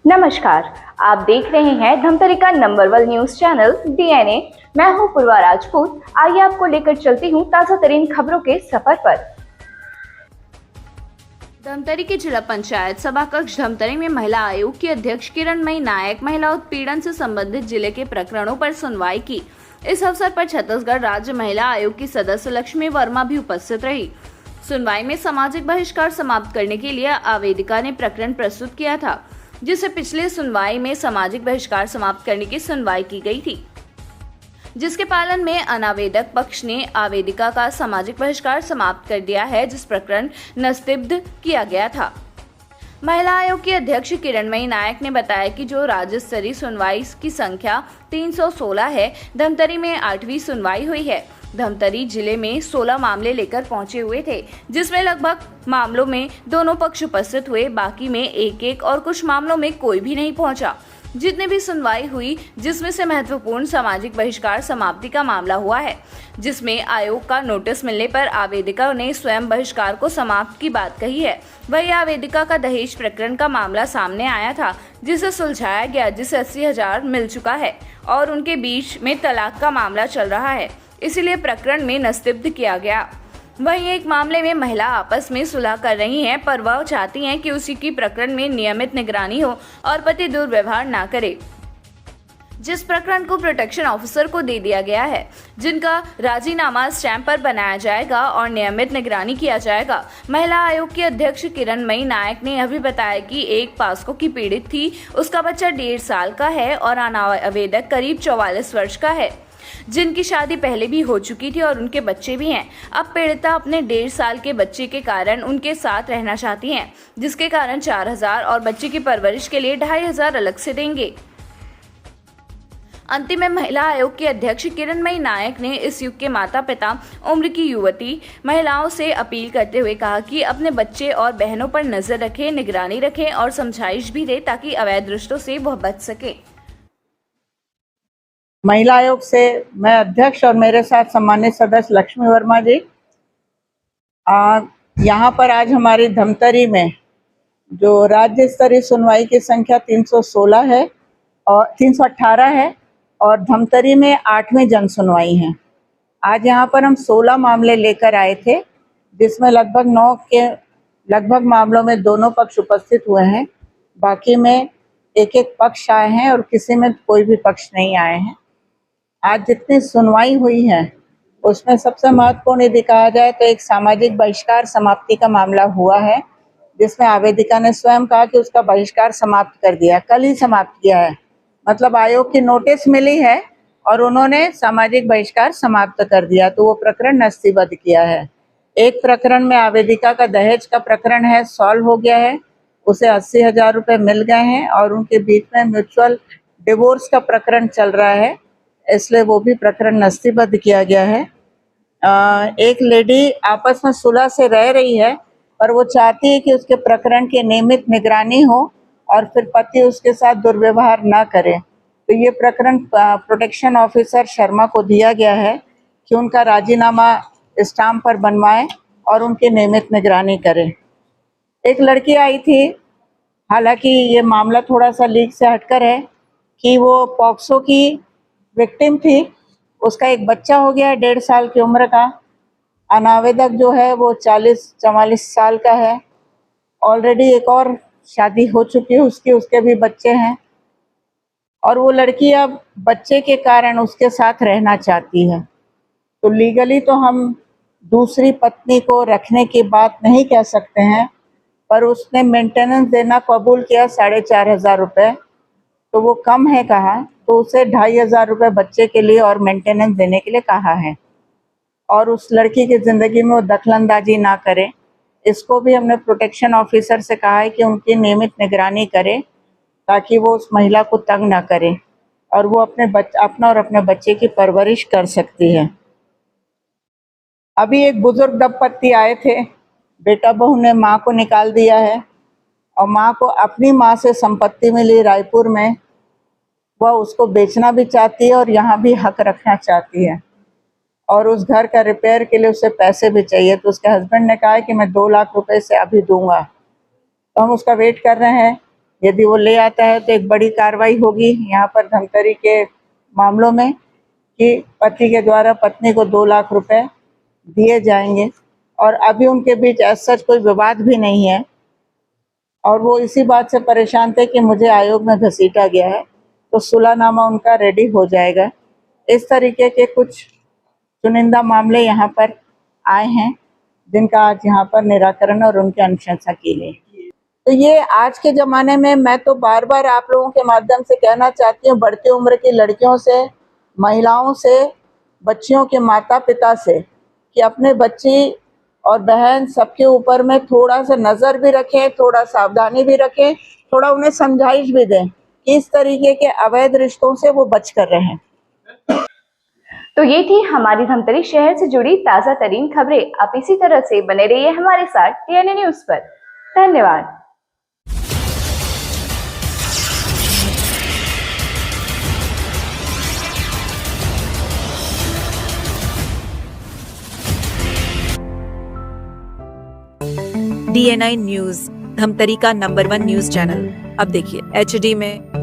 नमस्कार। आप देख रहे हैं धमतरी का नंबर 1 न्यूज चैनल डीएनए। मैं हूं पूर्वा राजपूत। आइए आपको लेकर चलती हूं ताजा तरीन खबरों के सफर पर। धमतरी के जिला पंचायत सभा कक्ष धमतरी में महिला आयोग की अध्यक्ष किरणमयी नायक महिला उत्पीड़न से संबंधित जिले के प्रकरणों पर सुनवाई की। इस अवसर पर छत्तीसगढ़ राज्य महिला आयोग की सदस्य लक्ष्मी वर्मा भी उपस्थित रही। सुनवाई में सामाजिक बहिष्कार समाप्त करने के लिए आवेदिका ने प्रकरण प्रस्तुत किया था, जिसे पिछले सुनवाई में सामाजिक बहिष्कार समाप्त करने की सुनवाई की गई थी, जिसके पालन में अनावेदक पक्ष ने आवेदिका का सामाजिक बहिष्कार समाप्त कर दिया है, जिस प्रकरण निस्तीब्ध किया गया था। महिला आयोग की अध्यक्ष किरणमयी नायक ने बताया कि जो राज्य स्तरीय सुनवाई की संख्या 316 है, धमतरी में 8वीं सुनवाई हुई है। धमतरी जिले में 16 मामले लेकर पहुंचे हुए थे, जिसमें लगभग मामलों में दोनों पक्ष उपस्थित हुए, बाकी में एक और कुछ मामलों में कोई भी नहीं पहुंचा। जितने भी सुनवाई हुई, जिसमें से महत्वपूर्ण सामाजिक बहिष्कार समाप्ति का मामला हुआ है, जिसमें आयोग का नोटिस मिलने पर आवेदिका ने स्वयं बहिष्कार को समाप्त की बात कही है। वही आवेदिका का दहेज प्रकरण का मामला सामने आया था, जिसे सुलझाया गया, जिसे 80,000 मिल चुका है और उनके बीच में तलाक का मामला चल रहा है, इसीलिए प्रकरण में निस्तीब्ध किया गया। वहीं एक मामले में महिला आपस में सुलह कर रही हैं, पर वह चाहती हैं कि उसी की प्रकरण में नियमित निगरानी हो और पति दुर्व्यवहार ना करे, जिस प्रकरण को प्रोटेक्शन ऑफिसर को दे दिया गया है, जिनका राजीनामा स्टैंप पर बनाया जाएगा और नियमित निगरानी किया जाएगा। महिला आयोग की अध्यक्ष किरणमयी नायक ने यह भी बताया कि एक पास्को की पीड़ित थी, उसका बच्चा 1.5 साल का है और आवेदक करीब 44 वर्ष का है, जिनकी शादी पहले भी हो चुकी थी और उनके बच्चे भी हैं। अब पीड़िता अपने 1.5 साल के बच्चे के कारण उनके साथ रहना चाहती हैं, जिसके कारण 4,000 और बच्चे की परवरिश के लिए 2,500 अलग से देंगे। अंतिम में महिला आयोग की अध्यक्ष किरणमयी नायक ने इस युग के माता पिता, उम्र की युवती महिलाओं से अपील करते हुए कहा कि अपने बच्चे और बहनों पर नजर रखें, निगरानी रखें और समझाइश भी दें, ताकि अवैध रिश्तों से वह बच सके। महिला आयोग से मैं अध्यक्ष और मेरे साथ सम्मानित सदस्य लक्ष्मी वर्मा जी। यहाँ पर आज हमारी धमतरी में जो राज्य स्तरीय सुनवाई की संख्या 316 है और 318 है और धमतरी में 8वीं जन सुनवाई है। आज यहाँ पर हम 16 मामले लेकर आए थे, जिसमें लगभग 9 के लगभग मामलों में दोनों पक्ष उपस्थित हुए हैं। बाकी में एक पक्ष आए हैं और किसी में कोई भी पक्ष नहीं आए हैं। आज जितनी सुनवाई हुई है उसमें सबसे महत्वपूर्ण यदि कहा जाए तो एक सामाजिक बहिष्कार समाप्ति का मामला हुआ है, जिसमें आवेदिका ने स्वयं कहा कि उसका बहिष्कार समाप्त कर दिया, कल ही समाप्त किया है। मतलब आयोग की नोटिस मिली है और उन्होंने सामाजिक बहिष्कार समाप्त कर दिया, तो वो प्रकरण निस्तीबद्ध किया है। एक प्रकरण में आवेदिका का दहेज का प्रकरण है, सॉल्व हो गया है, उसे 80,000 रुपये मिल गए हैं और उनके बीच में म्यूचुअल डिवोर्स का प्रकरण चल रहा है, इसलिए वो भी प्रकरण निस्तीबद्ध किया गया है। एक लेडी आपस में सुलह से रह रही है, पर वो चाहती है कि उसके प्रकरण की नियमित निगरानी हो और फिर पति उसके साथ दुर्व्यवहार ना करे, तो ये प्रकरण प्रोटेक्शन ऑफिसर शर्मा को दिया गया है कि उनका राजीनामा स्टाम्प पर बनवाएं और उनकी नियमित निगरानी करें। एक लड़की आई थी, हालांकि ये मामला थोड़ा सा लीक से हटकर है कि वो पॉक्सो की विक्टिम थी, उसका एक बच्चा हो गया है 1.5 साल की उम्र का। अनावेदक जो है वो 44 साल का है। ऑलरेडी एक और शादी हो चुकी है उसकी, उसके भी बच्चे हैं और वो लड़की अब बच्चे के कारण उसके साथ रहना चाहती है। तो लीगली तो हम दूसरी पत्नी को रखने की बात नहीं कह सकते हैं, पर उसने मेंटेनेंस देना कबूल किया 4,500 रुपये, तो वो कम है कहा, तो उसे 2,500 रुपये बच्चे के लिए और मेंटेनेंस देने के लिए कहा है और उस लड़की की ज़िंदगी में वो दखलंदाजी ना करे। इसको भी हमने प्रोटेक्शन ऑफिसर से कहा है कि उनकी नियमित निगरानी करे, ताकि वो उस महिला को तंग ना करे और वो अपना और अपने बच्चे की परवरिश कर सकती है। अभी एक बुजुर्ग दंपत्ति आए थे, बेटा बहू ने माँ को निकाल दिया है और माँ को अपनी माँ से संपत्ति मिली रायपुर में, वह उसको बेचना भी चाहती है और यहाँ भी हक रखना चाहती है और उस घर का रिपेयर के लिए उसे पैसे भी चाहिए। तो उसके हस्बैंड ने कहा है कि मैं 2 लाख रुपए से अभी दूंगा, तो हम उसका वेट कर रहे हैं। यदि वो ले आता है तो एक बड़ी कार्रवाई होगी यहाँ पर धमतरी के मामलों में कि पति के द्वारा पत्नी को 2 लाख रुपए दिए जाएंगे। और अभी उनके बीच ऐसा कोई विवाद भी नहीं है और वो इसी बात से परेशान थे कि मुझे आयोग में घसीटा गया है, तो सुलहनामा उनका रेडी हो जाएगा। इस तरीके के कुछ चुनिंदा मामले यहाँ पर आए हैं जिनका आज यहाँ पर निराकरण और उनकी अनुशंसा की गई। तो ये आज के ज़माने में मैं तो बार बार आप लोगों के माध्यम से कहना चाहती हूँ, बढ़ती उम्र की लड़कियों से, महिलाओं से, बच्चियों के माता पिता से, कि अपने बच्ची और बहन सबके ऊपर में थोड़ा सा नज़र भी रखें, थोड़ा सावधानी भी रखें, थोड़ा उन्हें समझाइश भी दें कि इस तरीके के अवैध रिश्तों से वो बच कर रहें। तो ये थी हमारी धमतरी शहर से जुड़ी ताज़ा तरीन खबरें। आप इसी तरह से बने रहिए हमारे साथ डीएनए न्यूज़ पर। धन्यवाद। DNI न्यूज, धमतरी का नंबर 1 न्यूज चैनल। अब देखिए HD में,